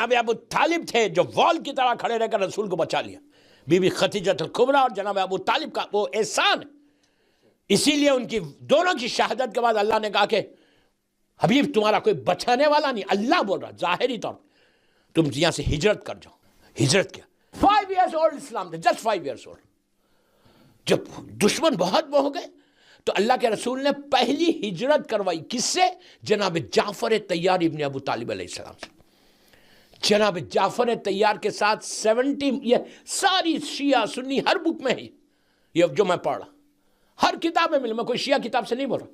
جناب ابو طالب تھے جو وال کی طرح کھڑے رہ کر رسول کو بچا لیا. بی بی خدیجہ الکبریٰ اور جناب ابو طالب کا وہ احسان ہے. اسی لیے ان کی دونوں کی شہادت کے بعد اللہ نے کہا کہ حبیب تمہارا کوئی بچانے والا نہیں. اللہ بول رہا ظاہری طور پر تم یہاں سے ہجرت کر جاؤ. ہجرت کیا 5 years old اسلام تھے, جسٹ 5 years old. جب دشمن بہت ہو گئے تو اللہ کے رسول نے پہلی ہجرت کروائی کس سے؟ جناب جعفر طیار ابن ابو طالب علیہ السلام سے. جناب جعفر طیار کے ساتھ 70 یہ ساری شیعہ سنی ہر بک میں ہے یہ جو میں پڑھ رہا, ہر کتاب میں ملے, میں کوئی شیعہ کتاب سے نہیں بول رہا.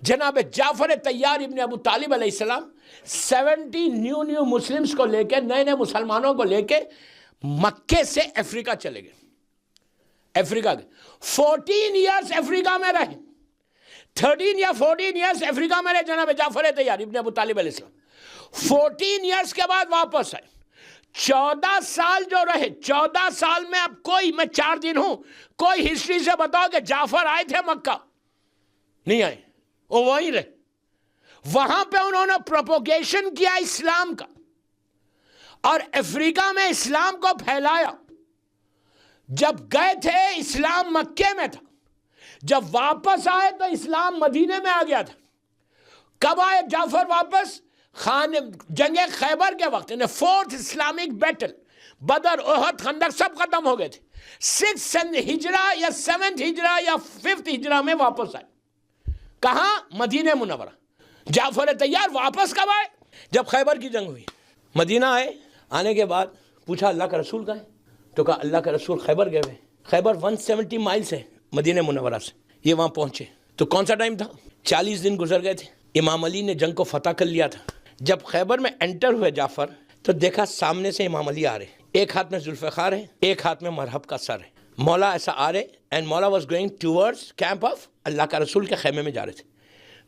جناب جعفر طیار ابن ابو طالب علیہ السلام 70 نیو مسلمز کو لے کے, نئے مسلمانوں کو لے کے مکے سے افریقہ چلے گئے. افریقہ گئے 14 ایئرز افریقہ میں رہے, 13 یا 14 ایئرز افریقہ میں رہے جناب جعفر طیار ابن ابو طالب علیہ السلام. 14 ایئرز کے بعد واپس آئے. 14 سال جو رہے, 14 سال میں اب کوئی, میں 4 دن ہوں, کوئی ہسٹری سے بتاؤ کہ جعفر آئے تھے مکہ؟ نہیں آئے, وہ وہیں رہے. وہاں پہ انہوں نے پروپوگیشن کیا اسلام کا, اور افریقہ میں اسلام کو پھیلایا. جب گئے تھے اسلام مکے میں تھا, جب واپس آئے تو اسلام مدینے میں آ گیا تھا. کب آئے جعفر واپس؟ جنگ خیبر کے وقت, یعنی 4th اسلامک بیٹل, بدر, احد, خندق سب ختم ہو گئے تھے. 6th ہجرہ یا 7th ہجرہ یا 5th ہجرہ میں واپس آئے. کہاں؟ مدینہ منورہ. جعفر طیار واپس کب آئے؟ جب خیبر کی جنگ ہوئی. مدینہ آئے, آنے کے بعد پوچھا اللہ کا رسول کہاں ہے؟ تو کہا اللہ کا رسول خیبر گئے ہوئے. خیبر 170 مائلز ہے مدینہ منورہ سے. یہ وہاں پہنچے تو کون سا ٹائم تھا؟ 40 دن گزر گئے تھے. امام علی نے جنگ کو فتح کر لیا تھا. جب خیبر میں انٹر ہوئے جعفر تو دیکھا سامنے سے امام علی آ رہے, ایک ہاتھ میں ذوالفقار ہے, ایک ہاتھ میں مرحب کا سر ہے. مولا ایسا آ رہے, and Maula was going towards camp of Allah کا رسول کے خیمے میں جا رہے تھے.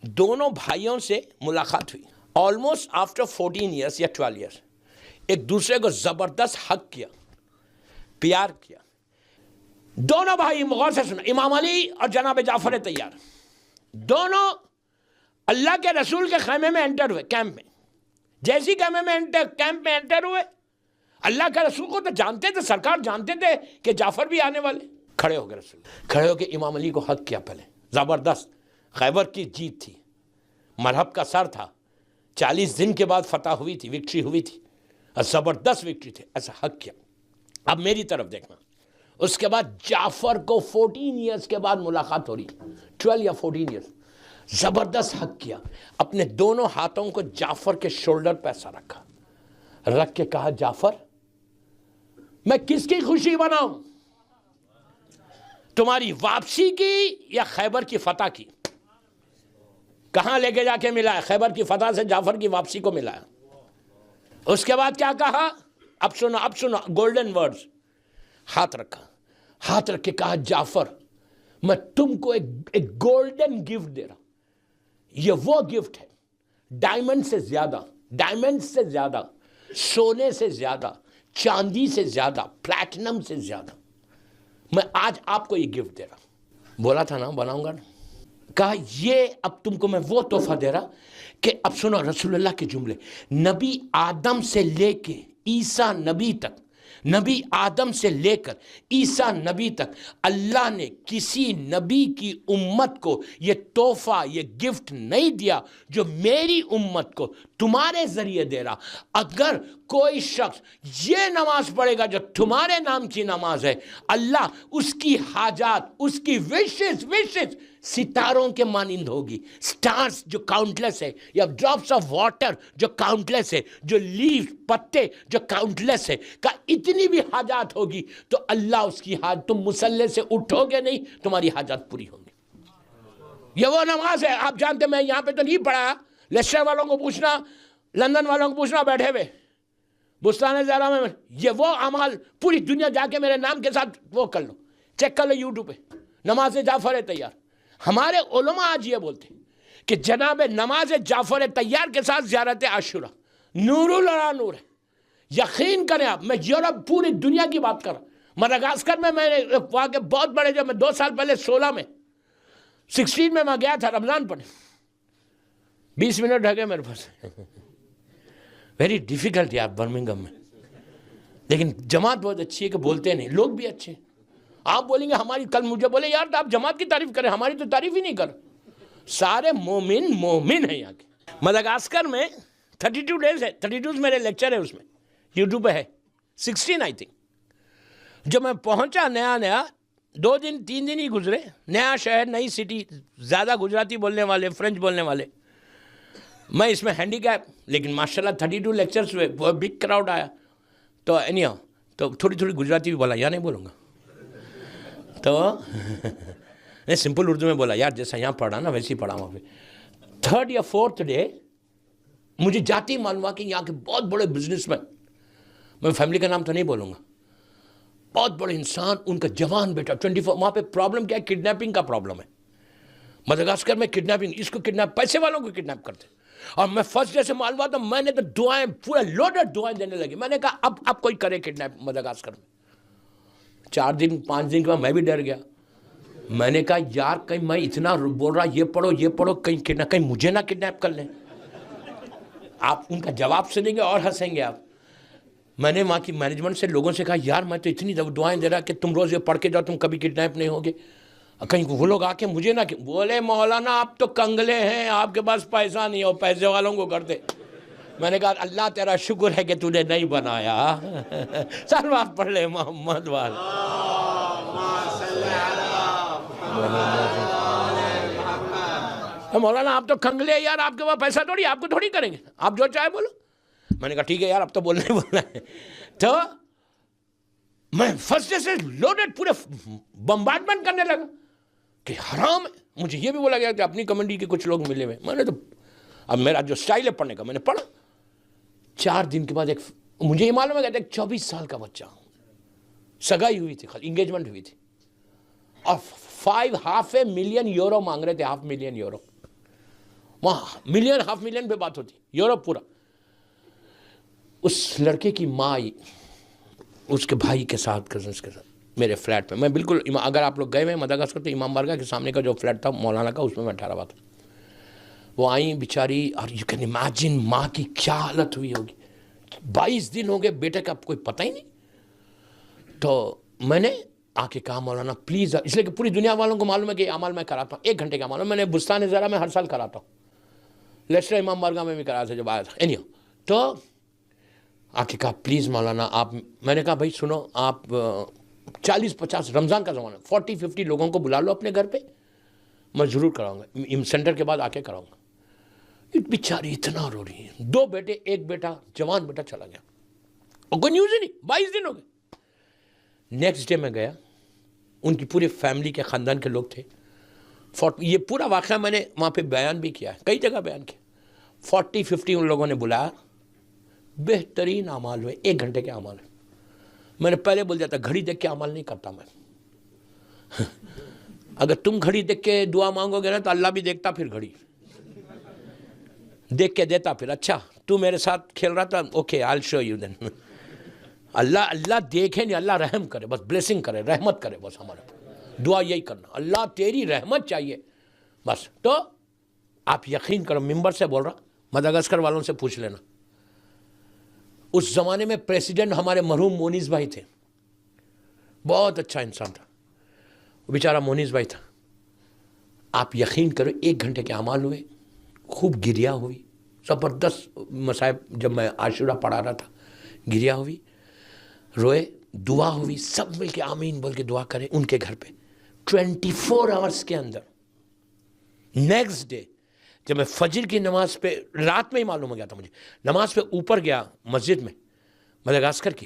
دونوں بھائیوں سے ملاقات ہوئی. آلموسٹ آفٹر 14 ایئرس یا 12 ایئرس ایک دوسرے کو زبردست حق کیا, پیار کیا. دونوں بھائی غور سے سنا, امام علی اور جناب جعفر طیار دونوں اللہ کے رسول کے خیمے میں انٹر ہوئے, کیمپ میں. جیسی کیمپ میں انٹر ہوئے, اللہ کے رسول کو تو جانتے تھے, سرکار جانتے تھے کہ جعفر بھی آنے والے. کھڑے ہو گئے رسول, کھڑے ہو کے امام علی کو حق کیا. پہلے زبردست خیبر کی جیت تھی, مرحب کا سر تھا, 40 دن کے بعد فتح ہوئی تھی, وکٹری ہوئی تھی, اور زبردست وکٹری تھی. ایسا حق کیا. اب میری طرف دیکھنا. اس کے بعد جعفر کو 14 ایئرز کے بعد ملاقات ہو رہی, 12 یا 14 ایئرز. زبردست حق کیا. اپنے دونوں ہاتھوں کو جعفر کے شولڈر پہ ایسا رکھا, رکھ کے کہا جعفر میں کس کی خوشی مناؤں, تمہاری واپسی کی یا خیبر کی فتح کی؟ کہاں لے کے جا کے ملایا؟ خیبر کی فتح سے جعفر کی واپسی کو ملایا. اس کے بعد کیا کہا؟ اب سنو گولڈن ورڈز. ہاتھ رکھا, ہاتھ رکھ کے کہا جعفر میں تم کو ایک گولڈن گفٹ دے رہا ہوں. یہ وہ گفٹ ہے ڈائمنڈ سے زیادہ, سونے سے زیادہ, چاندی سے زیادہ, پلیٹنم سے زیادہ. میں آج آپ کو یہ گفٹ دے رہا ہوں. بولا تھا نا بناؤں گا نا. کہا یہ اب تم کو میں وہ تحفہ دے رہا کہ اب سنو رسول اللہ کے جملے. نبی آدم سے لے کے عیسیٰ نبی تک, نبی آدم سے لے کر عیسیٰ نبی تک اللہ نے کسی نبی کی امت کو یہ تحفہ, یہ گفٹ نہیں دیا جو میری امت کو تمہارے ذریعے دے رہا. اگر کوئی شخص یہ نماز پڑھے گا جو تمہارے نام کی نماز ہے, اللہ اس کی حاجات, اس کی وشز ستاروں کے مانند ہوگی. سٹارز جو کاؤنٹلیس ہے, یا ڈراپس آف واٹر جو کاؤنٹلیس ہے, جو لیف پتے جو کاؤنٹلیس ہے, کا اتنی بھی حاجات ہوگی تو اللہ اس کی حاجت, تم مصلی سے اٹھو گے نہیں تمہاری حاجات پوری ہوں گی. یہ وہ نماز ہے. آپ جانتے میں یہاں پہ تو نہیں پڑھا, لیسٹر والوں کو پوچھنا, لندن والوں کو پوچھنا بیٹھے ہوئے بستان زہرا میں. یہ وہ اعمال پوری دنیا جا کے میرے نام کے ساتھ وہ کر لو, چیک کر لو یوٹیوب پہ, نماز جعفر طیار. ہمارے علماء آج یہ بولتے ہیں کہ جناب نماز جعفر طیار کے ساتھ زیارت عاشورہ نور الورا نور ہے. یقین کریں آپ, میں یورپ پوری دنیا کی بات کر رہا ہوں. مڈغاسکر میں نے وہاں کے بہت بڑے, جب میں 2 سال پہلے 16 میں گیا تھا رمضان پڑھنے, 20 منٹ رہ گئے میرے پاس. ویری ڈیفیکلٹ یار برمنگم میں. لیکن جماعت بہت اچھی ہے کہ بولتے نہیں, لوگ بھی اچھے ہیں. آپ بولیں گے ہماری, کل مجھے بولے یار آپ جماعت کی تعریف کریں, ہماری تو تعریف ہی نہیں کر. سارے مومن ہیں یہاں کے. مدغاسکر میں 32 ڈیز ہے, 32 میرے لیکچر ہے اس میں, یوٹیوب پہ ہے, 16 آئی تھنک. جب میں پہنچا نیا 2 دن 3 دن ہی گزرے, نیا شہر, نئی سٹی, زیادہ گجراتی بولنے والے, فرینچ بولنے والے. میں اس میں ہینڈی کیپ, لیکن ماشاءاللہ 32 لیکچرز ہوئے, بہت بگ کراؤڈ آیا. تو اینیو تو تھوڑی گجراتی بھی بولا, یا نہیں بولوں گا تو نہیں, سمپل اردو میں بولا یار, جیسا یہاں پڑھا نا ویسے ہی پڑھا وہاں پہ. 3rd یا 4th ڈے مجھے جاتی معلوم ہوا کہ یہاں کے بہت بڑے بزنس مین, میں فیملی کا نام تو نہیں بولوں گا, بہت بڑے انسان, ان کا جوان بیٹا 24. وہاں پہ پرابلم کیا ہے, کڈنیپنگ کا پرابلم ہے. مدغاسکر میں کڈنیپنگ, اس کو کڈنیپ, پیسے والوں کو کڈنیپ کرتے. اور میں فرسٹ ڈے سے معلوم ہوا تو میں نے تو دعائیں, پورا لوڈڈ دعائیں دینے لگی. میں نے کہا اب کوئی کرے کڈنیپ مدغاسکر میں. 4 دن 5 دن کے بعد میں بھی ڈر گیا. میں نے کہا یار کہیں میں اتنا بول رہا یہ پڑھو کہیں مجھے نہ کڈنیپ کر لیں. آپ ان کا جواب سنیں گے اور ہنسیں گے آپ. میں نے وہاں کی مینجمنٹ سے, لوگوں سے کہا یار میں تو اتنی دعائیں دے رہا کہ تم روز یہ پڑھ کے جاؤ, تم کبھی کڈنیپ نہیں ہوگے. کہیں وہ لوگ آ کے مجھے نہ بولے مولانا آپ تو کنگلے ہیں, آپ کے پاس پیسہ نہیں ہو, پیسے والوں کو کرتے. میں نے کہا اللہ تیرا شکر ہے کہ تو نے نہیں بنایا. سلوات پڑھ لے محمد وال. مولانا آپ تو کنگلے یار, آپ کے پاس پیسہ تھوڑی, آپ کو تھوڑی کریں گے, آپ جو چاہے بولو. میں نے کہا ٹھیک ہے یار, اب تو بولنا ہی بولنا ہے. تو میں فرسٹ ڈے سے لوڈڈ پورے بمبارڈمنٹ کرنے لگا کہ حرام ہے. مجھے یہ بھی بولا گیا کہ اپنی کمیونٹی کے کچھ لوگ ملے ہوئے. میں نے تو, اب میرا جو سٹائل ہے پڑھنے کا, میں نے پڑھا. 4 دن کے بعد مجھے یہ معلوم ہے کہ ایک 24 سال کا بچہ, سگائی ہوئی تھی, انگیجمنٹ ہوئی تھی, اور 5.5 ملین یورو مانگ رہے تھے. 500,000 یورو, وہاں ملین 500,000 پہ بات ہوتی, یورپ پورا. اس لڑکے کی ماں آئی اس کے بھائی کے ساتھ, کزنس کے ساتھ, میرے فلیٹ پہ. میں بالکل, اگر آپ لوگ گئے ہوئے مدغاسکر تو امام بارگاہ کے سامنے کا جو فلیٹ تھا مولانا کا, اس میں ٹھہرا ہوا تھا. وہ آئیں بیچاری, اور یو کین امیجن ماں کی کیا حالت ہوئی ہوگی. 22 دن ہو گئے, بیٹے کا کوئی پتہ ہی نہیں. تو میں نے آ کے کہا مولانا پلیز, اس لیے کہ پوری دنیا والوں کو معلوم ہے کہ اعمال میں کراتا ہوں, 1 گھنٹے کا عمل. میں نے بستان زرا میں ہر سال کراتا ہوں, لیسٹر امام بارگاہ میں بھی کرایا تھا جب آیا تھا. اینیو تو آ کے کہا پلیز مولانا آپ. میں نے کہا بھائی سنو, آپ 40-50 رمضان کا زمانہ, 40-50 لوگوں کو بلا لو اپنے گھر پہ, میں ضرور کراؤں گا, سینٹر کے بعد آ کے کراؤں گا. بیچاری اتنا رو رہی ہے, 2 بیٹے, 1 بیٹا جوان بیٹا چلا گیا, اور کوئی نیوز ہی نہیں. 22 دن ہو گئے. نیکسٹ ڈے میں گیا, ان کی پورے فیملی کے خاندان کے لوگ تھے. یہ پورا واقعہ میں نے وہاں پہ بیان بھی کیا ہے, کئی جگہ بیان کیا. 40-50 ان لوگوں نے بلایا, بہترین اعمال ہوئے, 1 گھنٹے کے اعمال. میں نے پہلے بول دیا تھا گھڑی دیکھ کے عمل نہیں کرتا میں. اگر تم گھڑی دیکھ کے دعا مانگو گے نا تو اللہ بھی دیکھتا, پھر گھڑی دیکھ کے دیتا. پھر اچھا تو میرے ساتھ کھیل رہا تھا, okay I will show you then. اللہ دیکھے نہیں, اللہ رحم کرے, بس بلیسنگ کرے, رحمت کرے, بس ہمارے دعا یہی کرنا, اللہ تیری رحمت چاہیے بس. تو آپ یقین کرو, ممبر سے بول رہا, مدغاسکر والوں سے پوچھ لینا. اس زمانے میں پریسیڈنٹ ہمارے مرحوم مونیز بھائی تھے, بہت اچھا انسان تھا وہ بیچارہ مونیز بھائی تھا. آپ یقین کرو 1 گھنٹے کے اعمال ہوئے, خوب گریا ہوئی, زبردست مصائب. جب میں عاشورہ پڑھا رہا تھا, گریا ہوئی, روئے, دعا ہوئی, سب مل کے آمین بول کے دعا کریں ان کے گھر پہ. 24 آورس کے اندر. نیکسٹ ڈے جب میں فجر کی نماز پہ, رات میں ہی معلوم ہو گیا تھا مجھے, نماز پہ اوپر گیا مسجد میں مدغاسکر کی,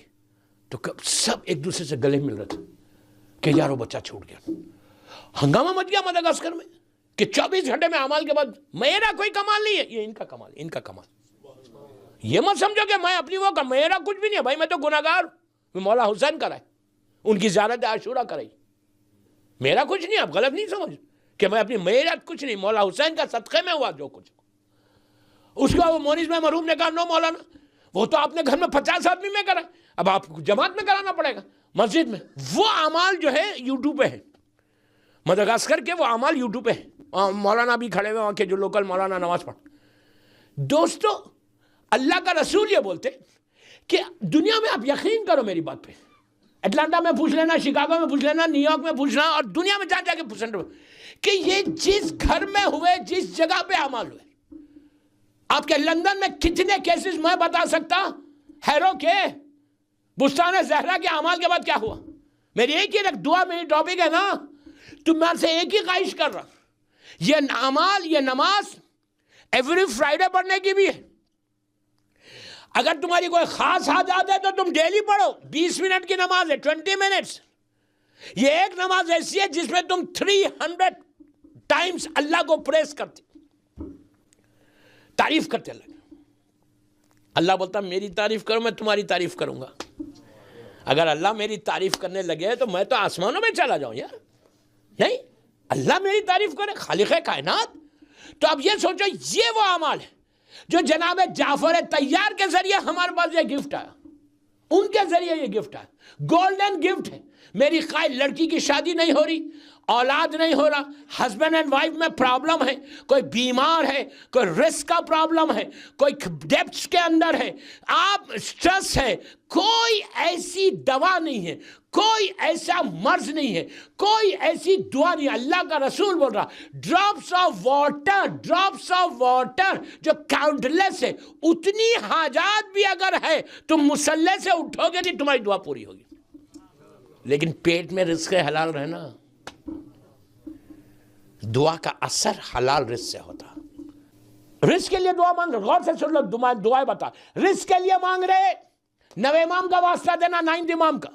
تو سب ایک دوسرے سے گلے مل رہے تھے کہ یار وہ بچہ چھوٹ گیا. ہنگامہ مچ گیا مدغاسکر میں کہ 24 گھنٹے میں اعمال کے بعد میرا کوئی کمال نہیں ہے, یہ ان کا کمال, ان کا کمال. یہ مت سمجھو کہ میں اپنی وہ کا, میرا کچھ بھی نہیں ہے بھائی, میں تو گناہگار ہوں. مولا حسین کرائے, ان کی زیارت عاشورہ کرائی, میرا کچھ نہیں. آپ غلط نہیں سمجھ کہ میں اپنی, میرا کچھ نہیں, مولا حسین کا صدقے میں ہوا جو کچھ. اس کا وہ مونس میں مرحوم نے کہا نو مولانا, وہ تو آپ نے گھر میں 50 آدمی میں کرا, اب آپ کو جماعت میں کرانا پڑے گا مسجد میں. وہ اعمال جو ہے یوٹیوب پہ ہے, مدغاسکر کے وہ اعمال یوٹیوب پہ ہے. مولانا بھی کھڑے ہوئے وہاں کے جو لوکل مولانا نماز پڑھ. دوستو اللہ کا رسول یہ بولتے کہ دنیا میں آپ یقین کرو میری بات پہ، اٹلانٹا میں پوچھ لینا، شکاگو میں پوچھ لینا، نیو یارک میں پوچھنا، اور دنیا میں جا کے پوچھنا کہ یہ جس گھر میں ہوئے، جس جگہ پہ اعمال ہوئے، آپ کے لندن میں کتنے کیسز میں بتا سکتا، ہیرو کے، بستان زہرا کے اعمال کے بعد کیا ہوا؟ میری ایک ہی دعا، میری ٹاپک ہے نا، تو میں سے ایک ہی خواہش کر رہا، یہ اعمال، یہ نماز ایوری فرائیڈے پڑھنے کی بھی ہے۔ اگر تمہاری کوئی خاص حاجات ہے تو تم ڈیلی پڑھو، 20 منٹ کی نماز ہے، 20 منٹس۔ یہ ایک نماز ایسی ہے جس میں تم 300 ٹائمز اللہ کو پریس کرتے، تعریف کرتے اللہ کی۔ اللہ بولتا میری تعریف کرو، میں تمہاری تعریف کروں گا۔ اگر اللہ میری تعریف کرنے لگے تو میں تو آسمانوں میں چلا جاؤں یار، نہیں، اللہ میری تعریف کرے، خالق کائنات۔ تو اب یہ سوچو، یہ وہ اعمال ہے جو جناب جعفر طیار کے ذریعے ہمارے پاس یہ گفٹ آیا، ان کے ذریعے یہ گفٹ آیا، گولڈن گفٹ ہے۔ میری خواہش لڑکی کی شادی نہیں ہو رہی، اولاد نہیں ہو رہا، ہسبینڈ اینڈ وائف میں پرابلم ہے، کوئی بیمار ہے، کوئی رسک کا پرابلم ہے، کوئی ڈیپٹس کے اندر ہے، آپ سٹریس ہے، کوئی ایسی دوا نہیں ہے، کوئی ایسا مرض نہیں ہے، کوئی ایسی دعا نہیں۔ اللہ کا رسول بول رہا ڈراپس آف واٹر جو کاؤنٹلیس ہے، اتنی حاجات بھی اگر ہے تم مصلی سے اٹھو گے نہیں تمہاری دعا پوری ہوگی، لیکن پیٹ میں رزق حلال رہنا۔ دعا کا اثر حلال رزق سے ہوتا۔ رزق کے لیے دعا مانگ رہے، غور سے سن لو، دعائیں بتا، رزق کے لیے مانگ رہے، 9 امام کا واسطہ دینا، 9 امام کا،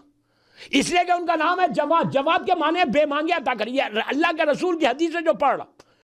اس لیے کہ ان کا نام ہے جواد۔ جواد کے معنی بے مانگے عطا کر، یہ اللہ کے رسول کی حدیث سے جو پڑھ رہا،